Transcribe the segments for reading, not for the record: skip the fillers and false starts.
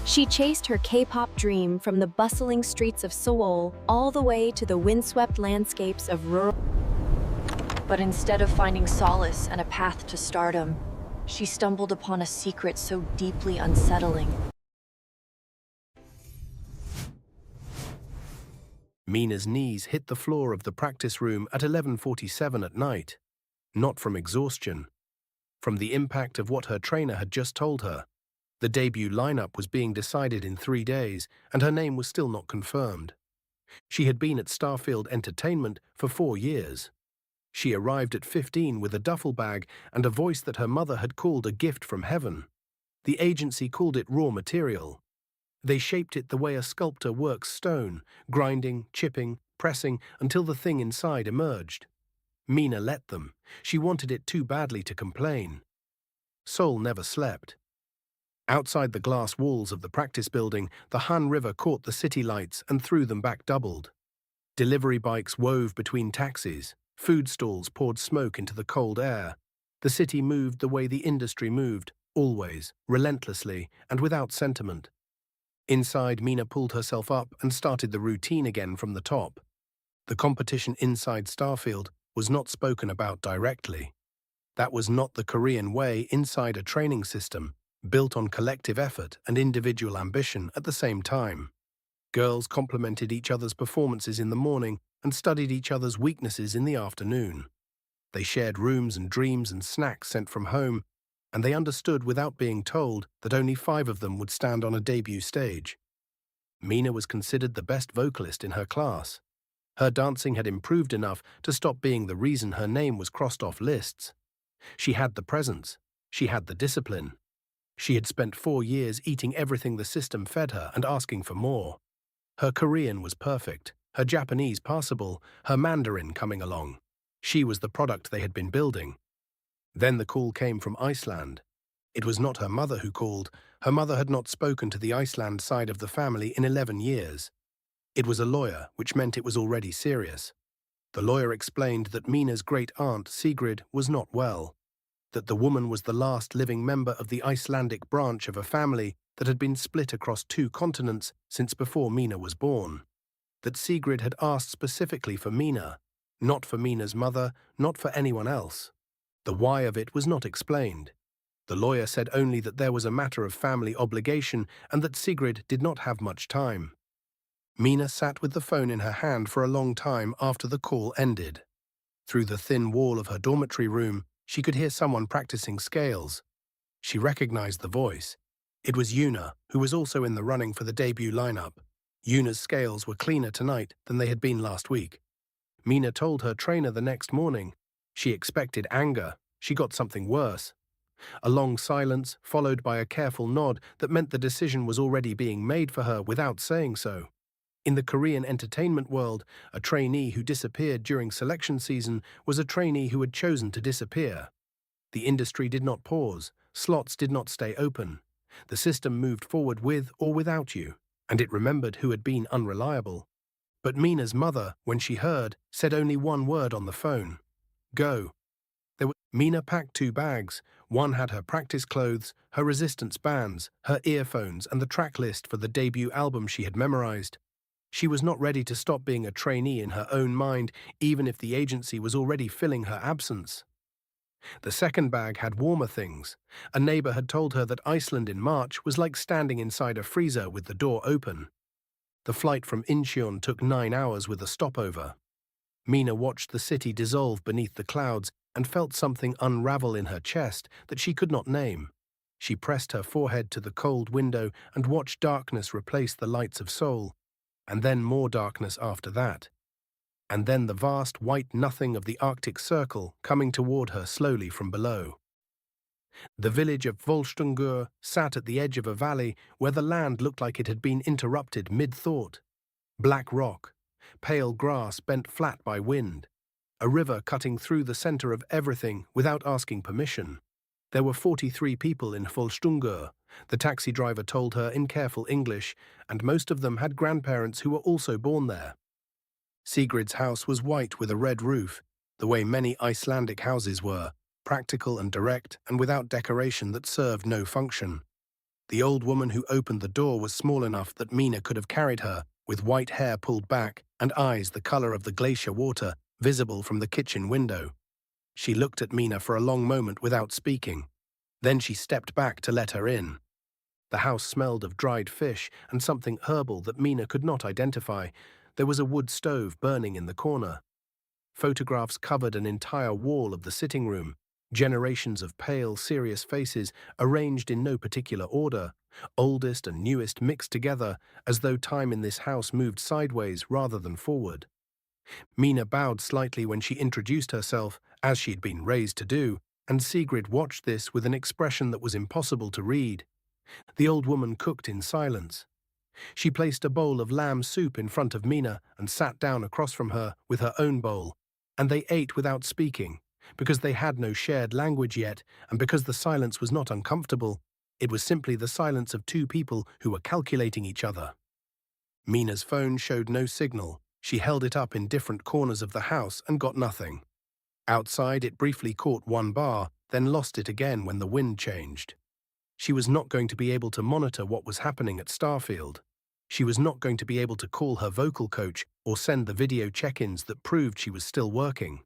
She chased her K-pop dream from the bustling streets of Seoul all the way to the windswept landscapes of rural. But instead of finding solace and a path to stardom, she stumbled upon a secret so deeply unsettling. Mina's knees hit the floor of the practice room at 11:47 at night, not from exhaustion, from the impact of what her trainer had just told her. The debut lineup was being decided in 3 days, and her name was still not confirmed. She had been at Starfield Entertainment for 4 years. She arrived at 15 with a duffel bag and a voice that her mother had called a gift from heaven. The agency called it raw material. They shaped it the way a sculptor works stone, grinding, chipping, pressing until the thing inside emerged. Mina let them. She wanted it too badly to complain. Seoul never slept. Outside the glass walls of the practice building, the Han River caught the city lights and threw them back doubled. Delivery bikes wove between taxis. Food stalls poured smoke into the cold air. The city moved the way the industry moved, always, relentlessly, and without sentiment. Inside, Mina pulled herself up and started the routine again from the top. The competition inside Starfield was not spoken about directly. That was not the Korean way inside a training system, built on collective effort and individual ambition at the same time. Girls complemented each other's performances in the morning and studied each other's weaknesses in the afternoon. They shared rooms and dreams and snacks sent from home, and they understood without being told that only 5 of them would stand on a debut stage. Mina was considered the best vocalist in her class. Her dancing had improved enough to stop being the reason her name was crossed off lists. She had the presence. She had the discipline. She had spent 4 years eating everything the system fed her and asking for more. Her Korean was perfect, her Japanese passable, her Mandarin coming along. She was the product they had been building. Then the call came from Iceland. It was not her mother who called. Her mother had not spoken to the Iceland side of the family in 11 years. It was a lawyer, which meant it was already serious. The lawyer explained that Mina's great-aunt, Sigrid, was not well, that the woman was the last living member of the Icelandic branch of a family that had been split across 2 continents since before Mina was born, that Sigrid had asked specifically for Mina, not for Mina's mother, not for anyone else. The why of it was not explained. The lawyer said only that there was a matter of family obligation and that Sigrid did not have much time. Mina sat with the phone in her hand for a long time after the call ended. Through the thin wall of her dormitory room, she could hear someone practicing scales. She recognized the voice. It was Yuna, who was also in the running for the debut lineup. Yuna's scales were cleaner tonight than they had been last week. Mina told her trainer the next morning. She expected anger. She got something worse. A long silence, followed by a careful nod that meant the decision was already being made for her without saying so. In the Korean entertainment world, a trainee who disappeared during selection season was a trainee who had chosen to disappear. The industry did not pause. Slots did not stay open. The system moved forward with or without you, and it remembered who had been unreliable. But Mina's mother, when she heard, said only one word on the phone. Go. Mina packed 2 bags. One had her practice clothes, her resistance bands, her earphones, and the track list for the debut album she had memorized. She was not ready to stop being a trainee in her own mind, even if the agency was already filling her absence. The second bag had warmer things. A neighbor had told her that Iceland in March was like standing inside a freezer with the door open. The flight from Incheon took 9 hours with a stopover. Mina watched the city dissolve beneath the clouds and felt something unravel in her chest that she could not name. She pressed her forehead to the cold window and watched darkness replace the lights of Seoul, and then more darkness after that. And then the vast white nothing of the Arctic Circle coming toward her slowly from below. The village of Volstungur sat at the edge of a valley where the land looked like it had been interrupted mid-thought. Black rock, pale grass bent flat by wind, a river cutting through the center of everything without asking permission. There were 43 people in Volstungur, the taxi driver told her in careful English, and most of them had grandparents who were also born there. Sigrid's house was white with a red roof, the way many Icelandic houses were, practical and direct and without decoration that served no function. The old woman who opened the door was small enough that Mina could have carried her, with white hair pulled back and eyes the color of the glacier water visible from the kitchen window. She looked at Mina for a long moment without speaking. Then she stepped back to let her in. The house smelled of dried fish and something herbal that Mina could not identify. There was a wood stove burning in the corner. Photographs covered an entire wall of the sitting room, generations of pale, serious faces arranged in no particular order, oldest and newest mixed together as though time in this house moved sideways rather than forward. Mina bowed slightly when she introduced herself, as she had been raised to do, and Sigrid watched this with an expression that was impossible to read. The old woman cooked in silence. She placed a bowl of lamb soup in front of Mina and sat down across from her with her own bowl, and they ate without speaking, because they had no shared language yet, and because the silence was not uncomfortable. It was simply the silence of two people who were calculating each other. Mina's phone showed no signal. She held it up in different corners of the house and got nothing. Outside, it briefly caught one bar, then lost it again when the wind changed. She was not going to be able to monitor what was happening at Starfield. She was not going to be able to call her vocal coach or send the video check-ins that proved she was still working.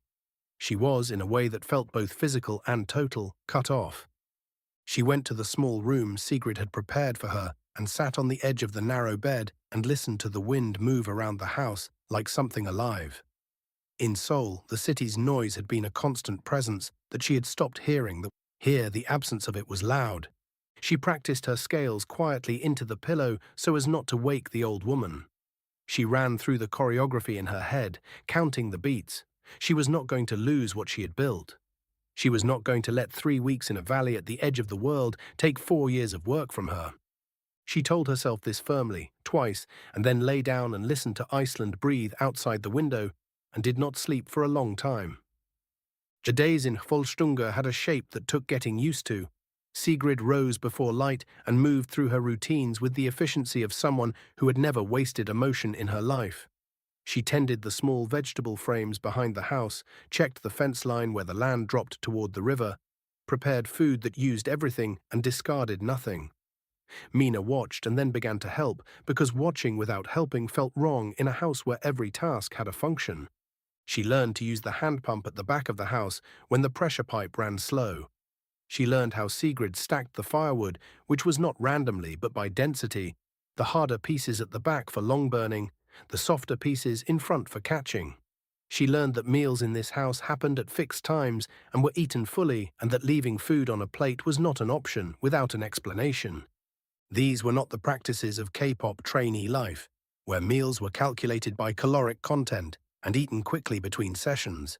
She was, in a way that felt both physical and total, cut off. She went to the small room Sigrid had prepared for her and sat on the edge of the narrow bed and listened to the wind move around the house like something alive. In Seoul, the city's noise had been a constant presence that she had stopped hearing. Here, the absence of it was loud. She practiced her scales quietly into the pillow so as not to wake the old woman. She ran through the choreography in her head, counting the beats. She was not going to lose what she had built. She was not going to let 3 weeks in a valley at the edge of the world take 4 years of work from her. She told herself this firmly, twice, and then lay down and listened to Iceland breathe outside the window and did not sleep for a long time. The days in Volstunga had a shape that took getting used to. Sigrid rose before light and moved through her routines with the efficiency of someone who had never wasted emotion in her life. She tended the small vegetable frames behind the house, checked the fence line where the land dropped toward the river, prepared food that used everything and discarded nothing. Mina watched and then began to help, because watching without helping felt wrong in a house where every task had a function. She learned to use the hand pump at the back of the house when the pressure pipe ran slow. She learned how Sigrid stacked the firewood, which was not randomly but by density, the harder pieces at the back for long burning, the softer pieces in front for catching. She learned that meals in this house happened at fixed times and were eaten fully, and that leaving food on a plate was not an option without an explanation. These were not the practices of K-pop trainee life, where meals were calculated by caloric content and eaten quickly between sessions,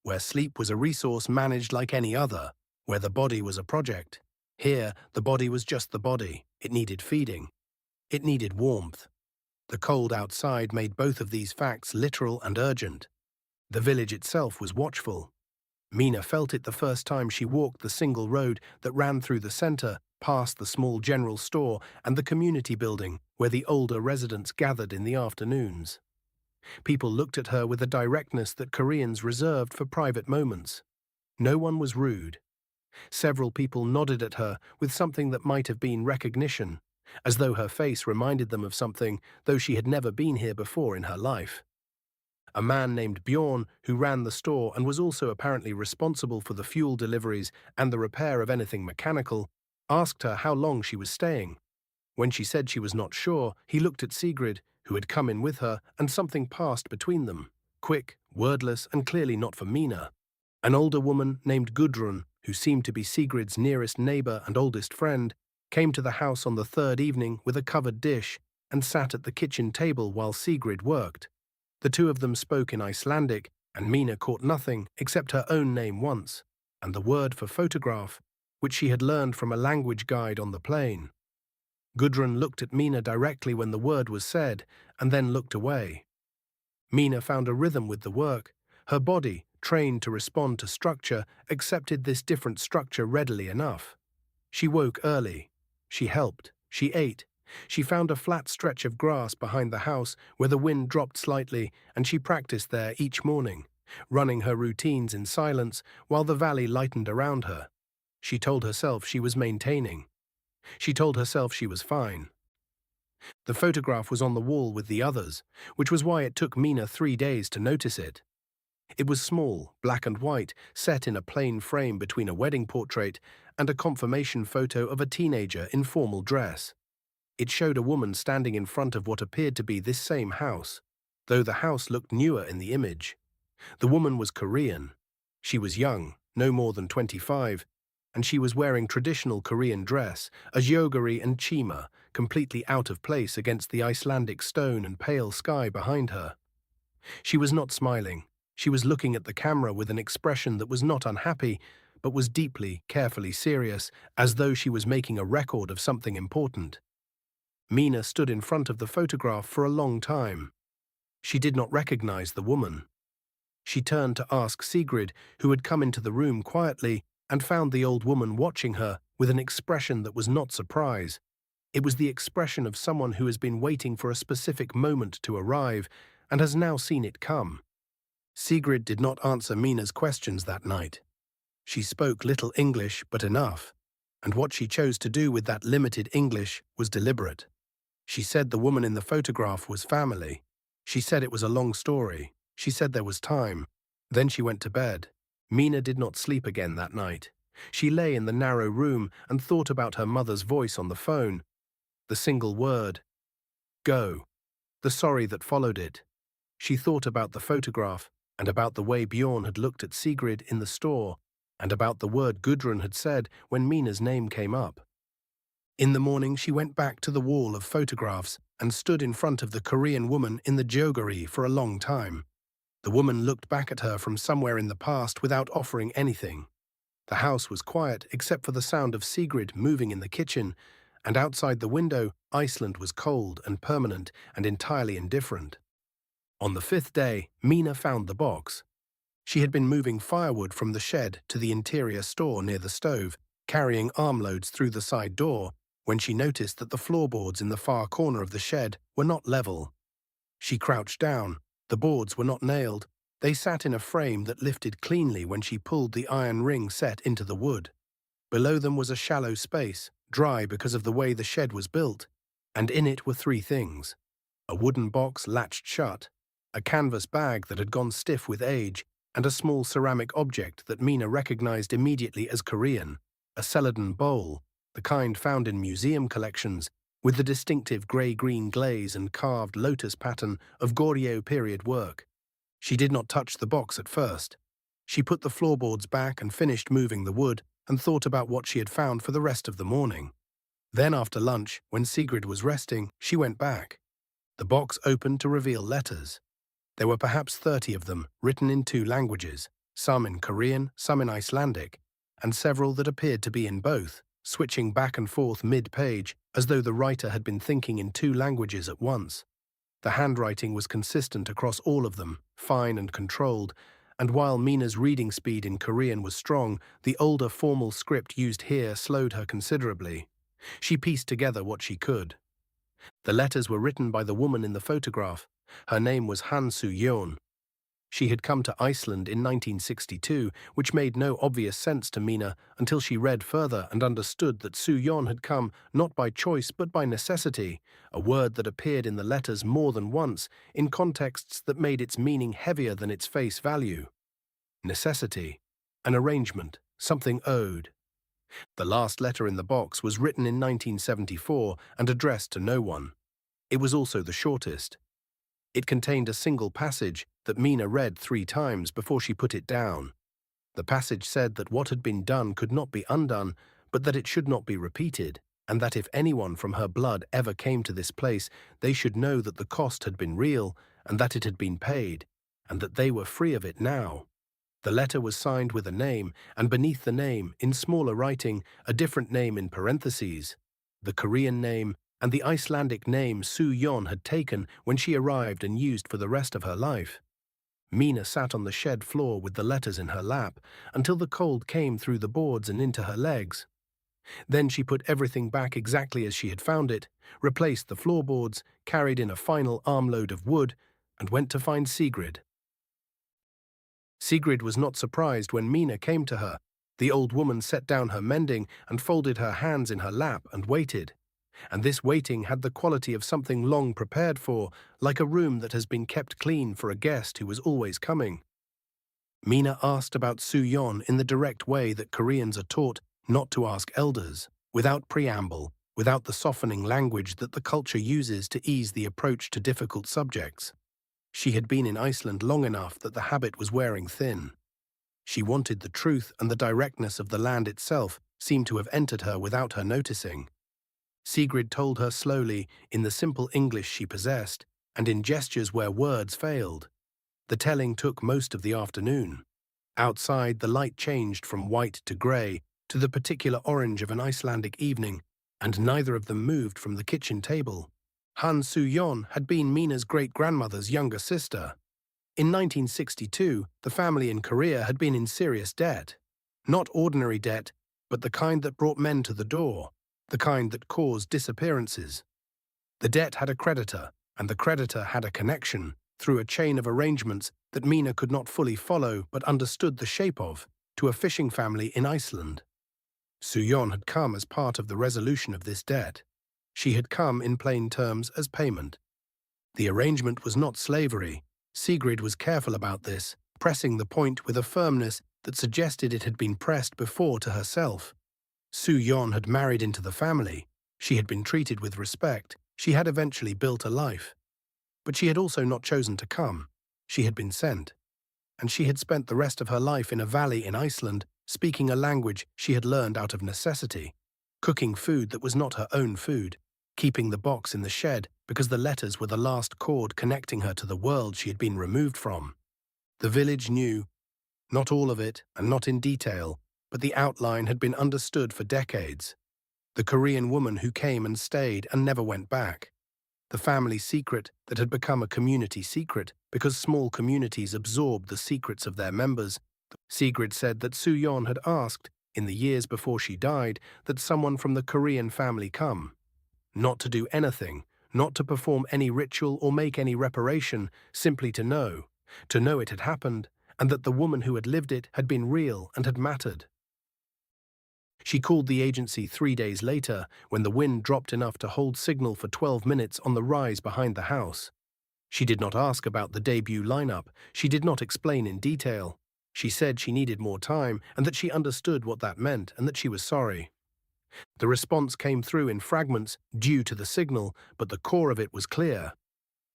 where sleep was a resource managed like any other, where the body was a project. Here, the body was just the body. It needed feeding. It needed warmth. The cold outside made both of these facts literal and urgent. The village itself was watchful. Mina felt it the first time she walked the single road that ran through the center, past the small general store and the community building where the older residents gathered in the afternoons. People looked at her with a directness that Koreans reserved for private moments. No one was rude. Several people nodded at her with something that might have been recognition, as though her face reminded them of something, though she had never been here before in her life. A man named Bjorn, who ran the store and was also apparently responsible for the fuel deliveries and the repair of anything mechanical, asked her how long she was staying. When she said she was not sure, he looked at Sigrid, who had come in with her, and something passed between them, quick, wordless, and clearly not for Mina. An older woman named Gudrun, who seemed to be Sigrid's nearest neighbor and oldest friend, came to the house on the third evening with a covered dish and sat at the kitchen table while Sigrid worked. The two of them spoke in Icelandic, and Mina caught nothing except her own name once, and the word for photograph, which she had learned from a language guide on the plane. Gudrun looked at Mina directly when the word was said, and then looked away. Mina found a rhythm with the work. Her body, trained to respond to structure, accepted this different structure readily enough. She woke early. She helped. She ate. She found a flat stretch of grass behind the house where the wind dropped slightly, and she practiced there each morning, running her routines in silence while the valley lightened around her. She told herself she was maintaining. She told herself she was fine. The photograph was on the wall with the others, which was why it took Mina 3 days to notice it. It was small, black and white, set in a plain frame between a wedding portrait and a confirmation photo of a teenager in formal dress. It showed a woman standing in front of what appeared to be this same house, though the house looked newer in the image. The woman was Korean. She was young, no more than 25, and she was wearing traditional Korean dress, a jeogori and chima, completely out of place against the Icelandic stone and pale sky behind her. She was not smiling. She was looking at the camera with an expression that was not unhappy, but was deeply, carefully serious, as though she was making a record of something important. Mina stood in front of the photograph for a long time. She did not recognize the woman. She turned to ask Sigrid, who had come into the room quietly, and found the old woman watching her with an expression that was not surprise. It was the expression of someone who has been waiting for a specific moment to arrive and has now seen it come. Sigrid did not answer Mina's questions that night. She spoke little English, but enough, and what she chose to do with that limited English was deliberate. She said the woman in the photograph was family. She said it was a long story. She said there was time. Then she went to bed. Mina did not sleep again that night. She lay in the narrow room and thought about her mother's voice on the phone. The single word, go. The sorry that followed it. She thought about the photograph, and about the way Bjorn had looked at Sigrid in the store, and about the word Gudrun had said when Mina's name came up. In the morning she went back to the wall of photographs and stood in front of the Korean woman in the jeogori for a long time. The woman looked back at her from somewhere in the past without offering anything. The house was quiet except for the sound of Sigrid moving in the kitchen, and outside the window, Iceland was cold and permanent and entirely indifferent. On the 5th day, Mina found the box. She had been moving firewood from the shed to the interior store near the stove, carrying armloads through the side door, when she noticed that the floorboards in the far corner of the shed were not level. She crouched down. The boards were not nailed. They sat in a frame that lifted cleanly when she pulled the iron ring set into the wood. Below them was a shallow space, dry because of the way the shed was built, and in it were 3 things: a wooden box latched shut, a canvas bag that had gone stiff with age, and a small ceramic object that Mina recognized immediately as Korean, a celadon bowl, the kind found in museum collections, with the distinctive grey-green glaze and carved lotus pattern of Goryeo period work. She did not touch the box at first. She put the floorboards back and finished moving the wood and thought about what she had found for the rest of the morning. Then after lunch, when Sigrid was resting, she went back. The box opened to reveal letters. There were perhaps 30 of them, written in 2 languages, some in Korean, some in Icelandic, and several that appeared to be in both, switching back and forth mid-page, as though the writer had been thinking in 2 languages at once. The handwriting was consistent across all of them, fine and controlled, and while Mina's reading speed in Korean was strong, the older formal script used here slowed her considerably. She pieced together what she could. The letters were written by the woman in the photograph. Her name was Han Soo-yeon. She had come to Iceland in 1962, which made no obvious sense to Mina until she read further and understood that Soo-yeon had come not by choice but by necessity, a word that appeared in the letters more than once in contexts that made its meaning heavier than its face value. Necessity, an arrangement, something owed. The last letter in the box was written in 1974 and addressed to no one. It was also the shortest. It contained a single passage that Mina read 3 times before she put it down. The passage said that what had been done could not be undone, but that it should not be repeated, and that if anyone from her blood ever came to this place, they should know that the cost had been real, and that it had been paid, and that they were free of it now. The letter was signed with a name, and beneath the name, in smaller writing, a different name in parentheses, the Korean name, and the Icelandic name Soo-yeon had taken when she arrived and used for the rest of her life. Mina sat on the shed floor with the letters in her lap until the cold came through the boards and into her legs. Then she put everything back exactly as she had found it, replaced the floorboards, carried in a final armload of wood, and went to find Sigrid. Sigrid was not surprised when Mina came to her, The old woman set down her mending and folded her hands in her lap and waited. And this waiting had the quality of something long prepared for, like a room that has been kept clean for a guest who was always coming. Mina asked about Soo-yeon in the direct way that Koreans are taught not to ask elders, without preamble, without the softening language that the culture uses to ease the approach to difficult subjects. She had been in Iceland long enough that the habit was wearing thin. She wanted the truth, and the directness of the land itself seemed to have entered her without her noticing. Sigrid told her slowly, in the simple English she possessed, and in gestures where words failed. The telling took most of the afternoon. Outside, the light changed from white to grey to the particular orange of an Icelandic evening, and neither of them moved from the kitchen table. Han Soo-yeon had been Mina's great-grandmother's younger sister. In 1962, the family in Korea had been in serious debt. Not ordinary debt, but the kind that brought men to the door, the kind that caused disappearances. The debt had a creditor, and the creditor had a connection, through a chain of arrangements that Mina could not fully follow but understood the shape of, to a fishing family in Iceland. Soo-yeon had come as part of the resolution of this debt. She had come, in plain terms, as payment. The arrangement was not slavery. Sigrid was careful about this, pressing the point with a firmness that suggested it had been pressed before to herself. Soo-yeon had married into the family. She had been treated with respect. She had eventually built a life. But she had also not chosen to come. She had been sent. And she had spent the rest of her life in a valley in Iceland, speaking a language she had learned out of necessity, cooking food that was not her own food, keeping the box in the shed because the letters were the last cord connecting her to the world she had been removed from. The village knew, not all of it and not in detail, but the outline had been understood for decades. The Korean woman who came and stayed and never went back. The family secret that had become a community secret because small communities absorbed the secrets of their members. Sigrid said that Soo-yeon had asked, in the years before she died, that someone from the Korean family come. Not to do anything, not to perform any ritual or make any reparation, simply to know it had happened, and that the woman who had lived it had been real and had mattered. She called the agency 3 days later, when the wind dropped enough to hold signal for 12 minutes on the rise behind the house. She did not ask about the debut lineup. She did not explain in detail. She said she needed more time and that she understood what that meant and that she was sorry. The response came through in fragments due to the signal, but the core of it was clear.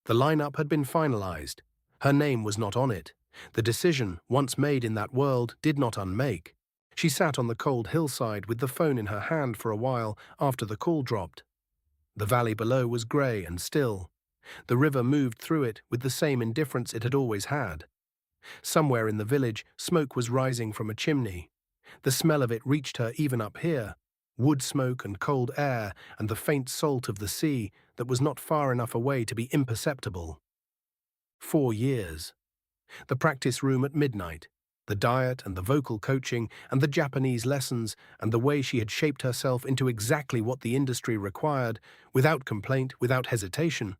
The lineup had been finalized. Her name was not on it. The decision, once made in that world, did not unmake. She sat on the cold hillside with the phone in her hand for a while after the call dropped. The valley below was grey and still. The river moved through it with the same indifference it had always had. Somewhere in the village, smoke was rising from a chimney. The smell of it reached her even up here. Wood smoke and cold air and the faint salt of the sea that was not far enough away to be imperceptible. 4 years. The practice room at midnight. The diet and the vocal coaching and the Japanese lessons and the way she had shaped herself into exactly what the industry required, without complaint, without hesitation,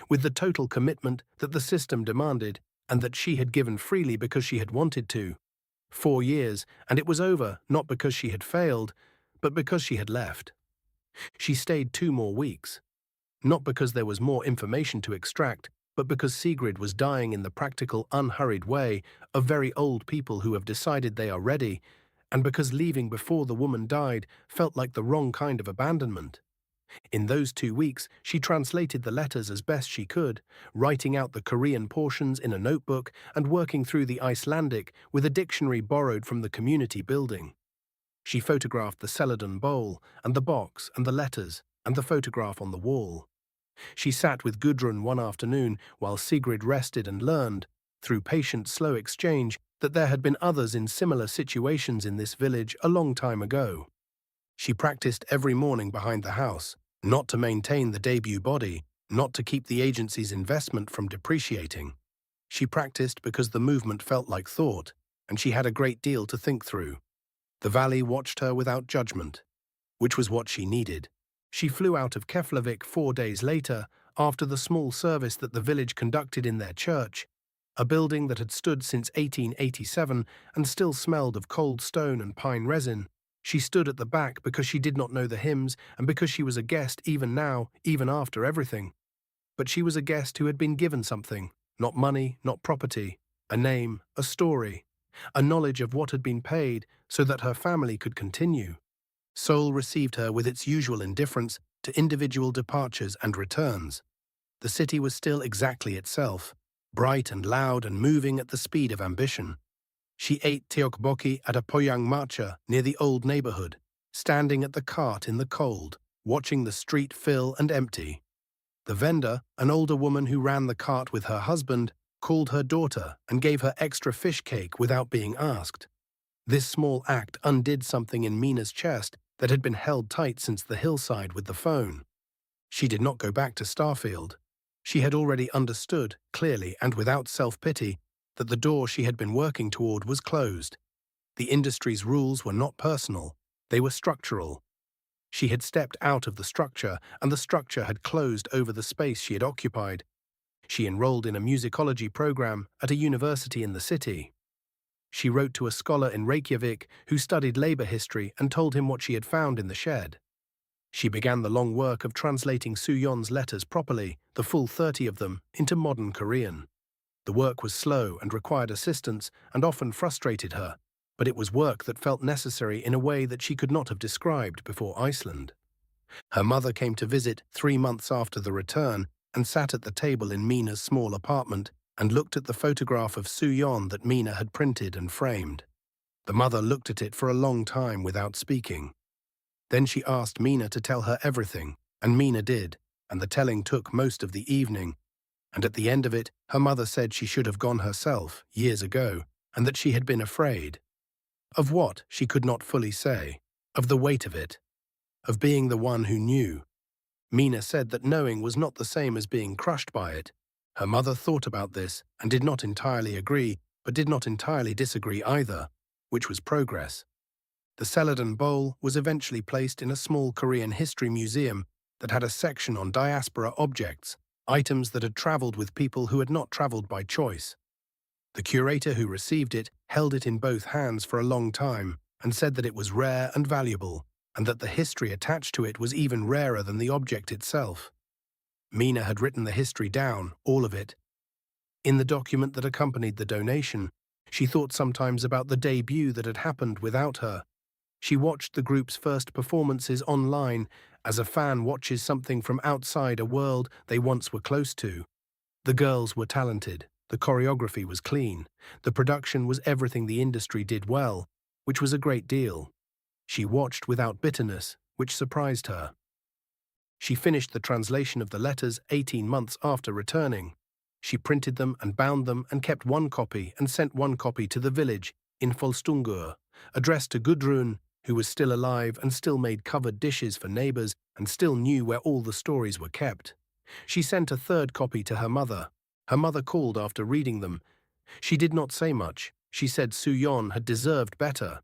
with the total commitment that the system demanded and that she had given freely because she had wanted to. 4 years, and it was over, not because she had failed, but because she had left. She stayed 2 more weeks. Not because there was more information to extract, but because Sigrid was dying in the practical, unhurried way of very old people who have decided they are ready, and because leaving before the woman died felt like the wrong kind of abandonment. In those 2 weeks, she translated the letters as best she could, writing out the Korean portions in a notebook and working through the Icelandic with a dictionary borrowed from the community building. She photographed the celadon bowl and the box and the letters and the photograph on the wall. She sat with Gudrun one afternoon while Sigrid rested and learned, through patient, slow exchange, that there had been others in similar situations in this village a long time ago. She practiced every morning behind the house, not to maintain the debut body, not to keep the agency's investment from depreciating. She practiced because the movement felt like thought, and she had a great deal to think through. The valley watched her without judgment, which was what she needed. She flew out of Keflavik 4 days later, after the small service that the village conducted in their church. a building that had stood since 1887 and still smelled of cold stone and pine resin. She stood at the back because she did not know the hymns and because she was a guest even now, even after everything. But she was a guest who had been given something, not money, not property, a name, a story, a knowledge of what had been paid so that her family could continue. Seoul received her with its usual indifference to individual departures and returns. The city was still exactly itself, bright and loud and moving at the speed of ambition. She ate tteokbokki at a poyangmatcha near the old neighborhood, standing at the cart in the cold, watching the street fill and empty. The vendor, an older woman who ran the cart with her husband, called her daughter and gave her extra fish cake without being asked. This small act undid something in Mina's chest that had been held tight since the hillside with the phone. She did not go back to Starfield. She had already understood, clearly and without self-pity, that the door she had been working toward was closed. The industry's rules were not personal, they were structural. She had stepped out of the structure, and the structure had closed over the space she had occupied. She enrolled in a musicology program at a university in the city. She wrote to a scholar in Reykjavik who studied labor history and told him what she had found in the shed. She began the long work of translating Soo-yeon's letters properly, the full 30 of them, into modern Korean. The work was slow and required assistance and often frustrated her, but it was work that felt necessary in a way that she could not have described before Iceland. Her mother came to visit 3 months after the return and sat at the table in Mina's small apartment and looked at the photograph of Soo-yeon that Mina had printed and framed. The mother looked at it for a long time without speaking. Then she asked Mina to tell her everything, and Mina did, and the telling took most of the evening. And at the end of it, her mother said she should have gone herself, years ago, and that she had been afraid. Of what, she could not fully say. Of the weight of it. Of being the one who knew. Mina said that knowing was not the same as being crushed by it. Her mother thought about this and did not entirely agree, but did not entirely disagree either, which was progress. The Celadon Bowl was eventually placed in a small Korean history museum that had a section on diaspora objects, items that had traveled with people who had not traveled by choice. The curator who received it held it in both hands for a long time and said that it was rare and valuable, and that the history attached to it was even rarer than the object itself. Mina had written the history down, all of it. In the document that accompanied the donation, she thought sometimes about the debut that had happened without her. She watched the group's first performances online as a fan watches something from outside a world they once were close to. The girls were talented, the choreography was clean, the production was everything the industry did well, which was a great deal. She watched without bitterness, which surprised her. She finished the translation of the letters 18 months after returning. She printed them and bound them and kept one copy and sent one copy to the village in Folstungur, addressed to Gudrun, who was still alive and still made covered dishes for neighbors and still knew where all the stories were kept. She sent a third copy to her mother. Her mother called after reading them. She did not say much. She said Soo-yeon had deserved better.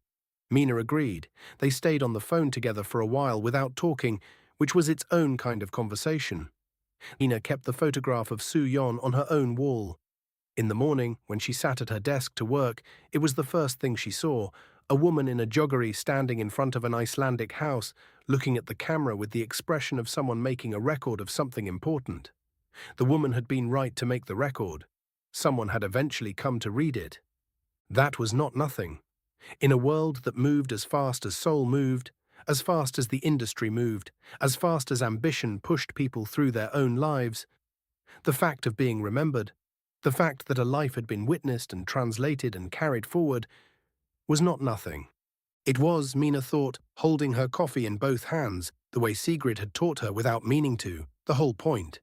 Mina agreed. They stayed on the phone together for a while without talking, which was its own kind of conversation. Mina kept the photograph of Soo-yeon on her own wall. In the morning, when she sat at her desk to work, it was the first thing she saw, a woman in a joggery standing in front of an Icelandic house, looking at the camera with the expression of someone making a record of something important. The woman had been right to make the record. Someone had eventually come to read it. That was not nothing. In a world that moved as fast as Seoul moved, as fast as the industry moved, as fast as ambition pushed people through their own lives, the fact of being remembered, the fact that a life had been witnessed and translated and carried forward, was not nothing. It was, Mina thought, holding her coffee in both hands, the way Sigrid had taught her without meaning to, the whole point.